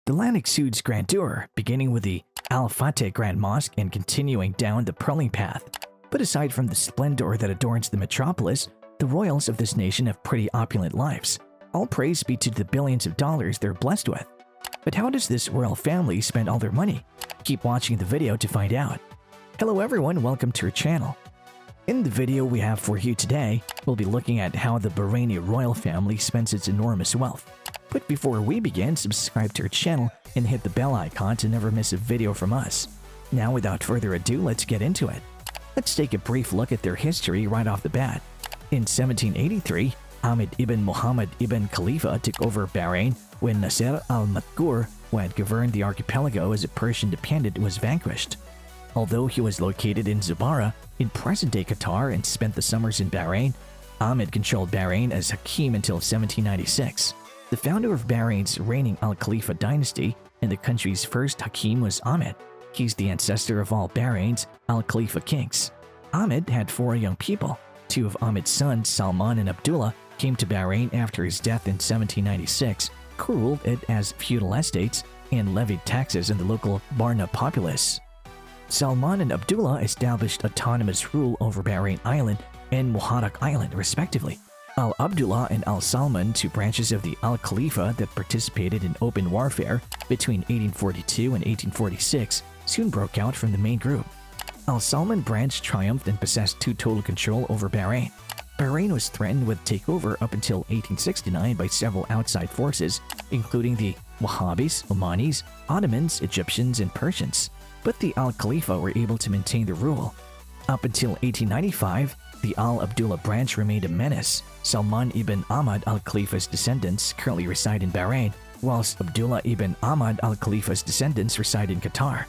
The land exudes grandeur, beginning with the AI Fateh Grand Mosque and continuing down the pearling path. But aside from the splendor that adorns the metropolis, the royals of this nation have pretty opulent lives. All praise be to the billions of dollars they're blessed with. But how does this royal family spend all their money? Keep watching the video to find out. Hello everyone, welcome to our channel. In the video we have for you today, we'll be looking at how the Bahraini royal family spends its enormous wealth. But before we begin, subscribe to our channel and hit the bell icon to never miss a video from us. Now without further ado, let's get into it. Let's take a brief look at their history right off the bat. In 1783, Ahmed ibn Muhammad ibn Khalifa took over Bahrain when Nasser al-Madkur, who had governed the archipelago as a Persian dependent, was vanquished. Although he was located in Zubarah, in present-day Qatar, and spent the summers in Bahrain, Ahmed controlled Bahrain as Hakim until 1796. The founder of Bahrain's reigning Al-Khalifa dynasty and the country's first Hakim was Ahmed. He's the ancestor of all Bahrain's Al-Khalifa kings. Ahmed had 4 young people. 2 of Ahmed's sons, Salman and Abdullah, came to Bahrain after his death in 1796, ruled it as feudal estates, and levied taxes on the local Barna populace. Salman and Abdullah established autonomous rule over Bahrain Island and Muharraq Island, respectively. Al-Abdullah and Al-Salman, 2 branches of the Al-Khalifa that participated in open warfare between 1842 and 1846, soon broke out from the main group. Al-Salman branch triumphed and possessed total control over Bahrain. Bahrain was threatened with takeover up until 1869 by several outside forces, including the Wahhabis, Omanis, Ottomans, Egyptians, and Persians. But the Al-Khalifa were able to maintain the rule. Up until 1895, the Al-Abdullah branch remained a menace. Salman ibn Ahmad al-Khalifa's descendants currently reside in Bahrain, whilst Abdullah ibn Ahmad al-Khalifa's descendants reside in Qatar.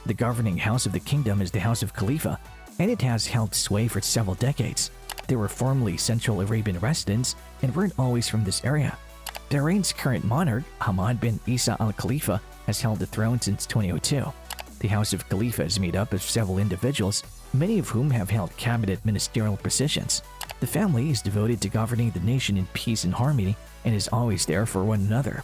The governing house of the kingdom is the House of Khalifa, and it has held sway for several decades. They were formerly Central Arabian residents and weren't always from this area. Bahrain's current monarch, Hamad bin Isa al-Khalifa, has held the throne since 2002. The House of Khalifa is made up of several individuals, many of whom have held cabinet ministerial positions. The family is devoted to governing the nation in peace and harmony and is always there for one another.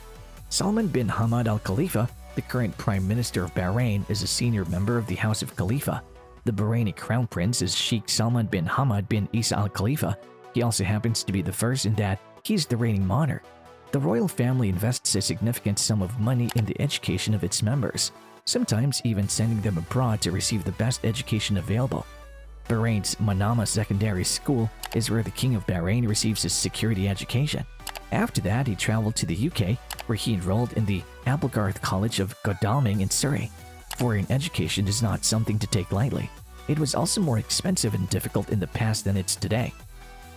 Salman bin Hamad al-Khalifa, the current Prime Minister of Bahrain, is a senior member of the House of Khalifa. The Bahraini Crown Prince is Sheikh Salman bin Hamad bin Isa al-Khalifa. He also happens to be the first in that he's the reigning monarch. The royal family invests a significant sum of money in the education of its members, sometimes even sending them abroad to receive the best education available. Bahrain's Manama Secondary School is where the King of Bahrain receives his security education. After that, he traveled to the UK, where he enrolled in the Applegarth College of Godalming in Surrey. Foreign education is not something to take lightly. It was also more expensive and difficult in the past than it's today.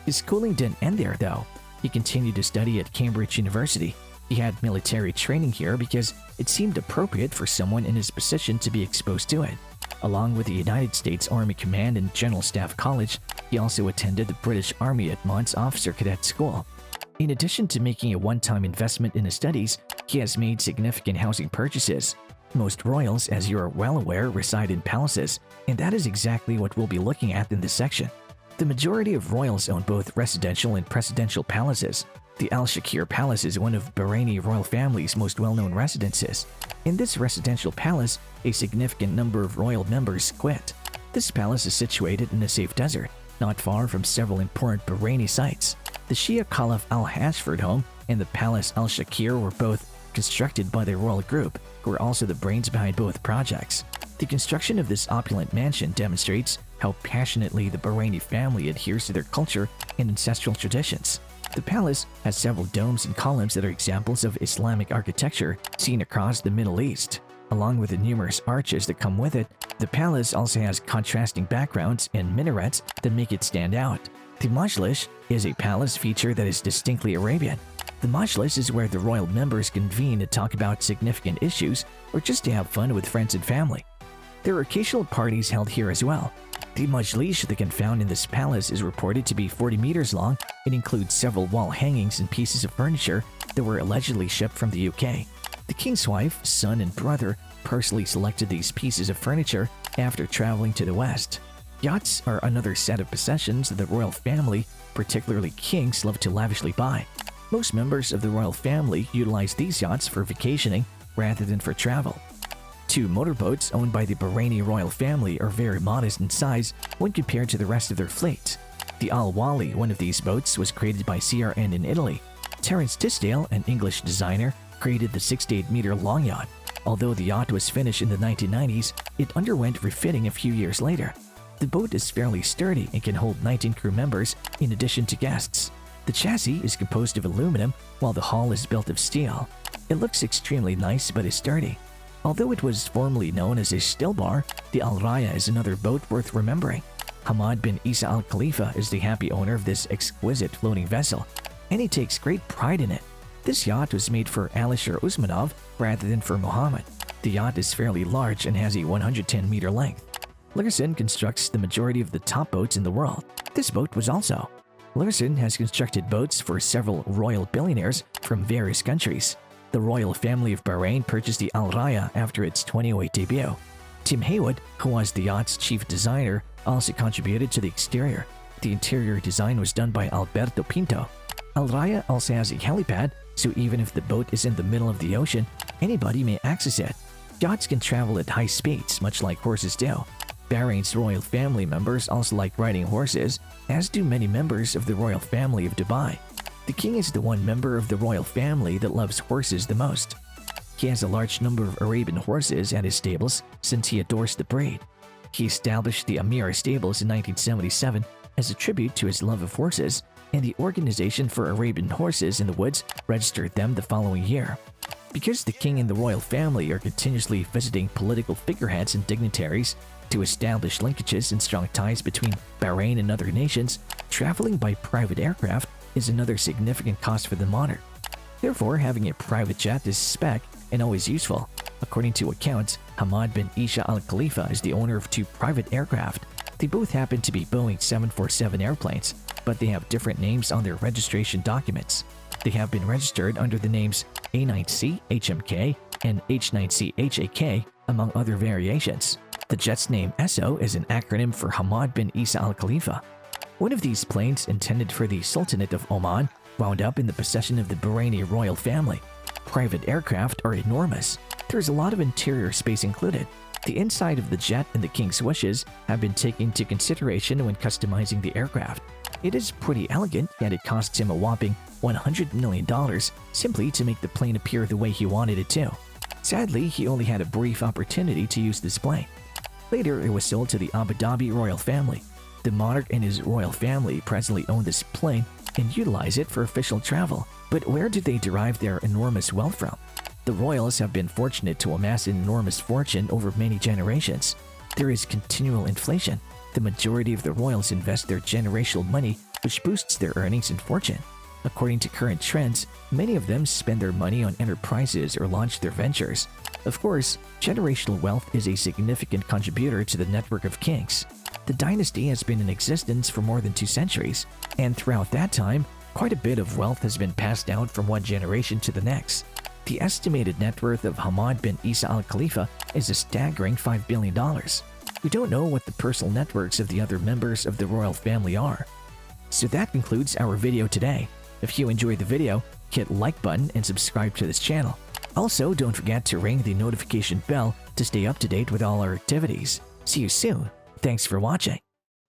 His schooling didn't end there, though. He continued to study at Cambridge University. He had military training here because it seemed appropriate for someone in his position to be exposed to it. Along with the United States Army Command and General Staff College, he also attended the British Army at Mons Officer Cadet School. In addition to making a one-time investment in his studies, he has made significant housing purchases. Most royals, as you are well aware, reside in palaces, and that is exactly what we'll be looking at in this section. The majority of royals own both residential and presidential palaces. The Al Shakir Palace is one of Bahraini royal family's most well-known residences. In this residential palace, a significant number of royal members quit. This palace is situated in a safe desert, not far from several important Bahraini sites. The Shia Caliph Al-Hashford home and the Palace Al Shakir were both constructed by the royal group, who are also the brains behind both projects. The construction of this opulent mansion demonstrates how passionately the Bahraini family adheres to their culture and ancestral traditions. The palace has several domes and columns that are examples of Islamic architecture seen across the Middle East. Along with the numerous arches that come with it, the palace also has contrasting backgrounds and minarets that make it stand out. The Majlis is a palace feature that is distinctly Arabian. The Majlis is where the royal members convene to talk about significant issues or just to have fun with friends and family. There are occasional parties held here as well. The Majlis that can be found in this palace is reported to be 40 meters long. It includes several wall hangings and pieces of furniture that were allegedly shipped from the UK. The king's wife, son, and brother personally selected these pieces of furniture after traveling to the West. Yachts are another set of possessions that the royal family, particularly kings, love to lavishly buy. Most members of the royal family utilize these yachts for vacationing rather than for travel. Two motorboats owned by the Bahraini royal family are very modest in size when compared to the rest of their fleet. The Al-Wali, one of these boats, was created by CRN in Italy. Terence Tisdale, an English designer, created the 68-meter long yacht. Although the yacht was finished in the 1990s, it underwent refitting a few years later. The boat is fairly sturdy and can hold 19 crew members in addition to guests. The chassis is composed of aluminum, while the hull is built of steel. It looks extremely nice but is sturdy. Although it was formerly known as a still bar, the Al Raya is another boat worth remembering. Hamad bin Isa Al Khalifa is the happy owner of this exquisite floating vessel, and he takes great pride in it. This yacht was made for Alisher Usmanov rather than for Muhammad. The yacht is fairly large and has a 110-meter length. Larsen constructs the majority of the top boats in the world. This boat was also. Larsen has constructed boats for several royal billionaires from various countries. The royal family of Bahrain purchased the Al Raya after its 2008 debut. Tim Haywood, who was the yacht's chief designer, also contributed to the exterior. The interior design was done by Alberto Pinto. Al Raya also has a helipad, so even if the boat is in the middle of the ocean, anybody may access it. Yachts can travel at high speeds, much like horses do. Bahrain's royal family members also like riding horses, as do many members of the royal family of Dubai. The king is the one member of the royal family that loves horses the most. He has a large number of Arabian horses at his stables since he adores the breed. He established the Amira stables in 1977 as a tribute to his love of horses, and the Organization for Arabian Horses in the Woods registered them the following year. Because the king and the royal family are continuously visiting political figureheads and dignitaries to establish linkages and strong ties between Bahrain and other nations, traveling by private aircraft is another significant cost for the monarch. Therefore, having a private jet is spec and always useful. According to accounts, Hamad bin Isa Al Khalifa is the owner of two private aircraft. They both happen to be Boeing 747 airplanes, but they have different names on their registration documents. They have been registered under the names A9C HMK and H9C HAK, among other variations. The jet's name ESO is an acronym for Hamad bin Isa Al Khalifa. One of these planes, intended for the Sultanate of Oman, wound up in the possession of the Bahraini royal family. Private aircraft are enormous. There's a lot of interior space included. The inside of the jet and the king's wishes have been taken into consideration when customizing the aircraft. It is pretty elegant, yet it costs him a whopping $100 million simply to make the plane appear the way he wanted it to. Sadly, he only had a brief opportunity to use this plane. Later, it was sold to the Abu Dhabi royal family. The monarch and his royal family presently own this plane and utilize it for official travel. But where did they derive their enormous wealth from? The royals have been fortunate to amass an enormous fortune over many generations. There is continual inflation. The majority of the royals invest their generational money, which boosts their earnings and fortune. According to current trends, many of them spend their money on enterprises or launch their ventures. Of course, generational wealth is a significant contributor to the network of kings. The dynasty has been in existence for more than 2 centuries, and throughout that time, quite a bit of wealth has been passed down from one generation to the next. The estimated net worth of Hamad bin Isa Al Khalifa is a staggering $5 billion. We don't know what the personal networks of the other members of the royal family are. So that concludes our video today. If you enjoyed the video, hit like button and subscribe to this channel. Also, don't forget to ring the notification bell to stay up to date with all our activities. See you soon. Thanks for watching.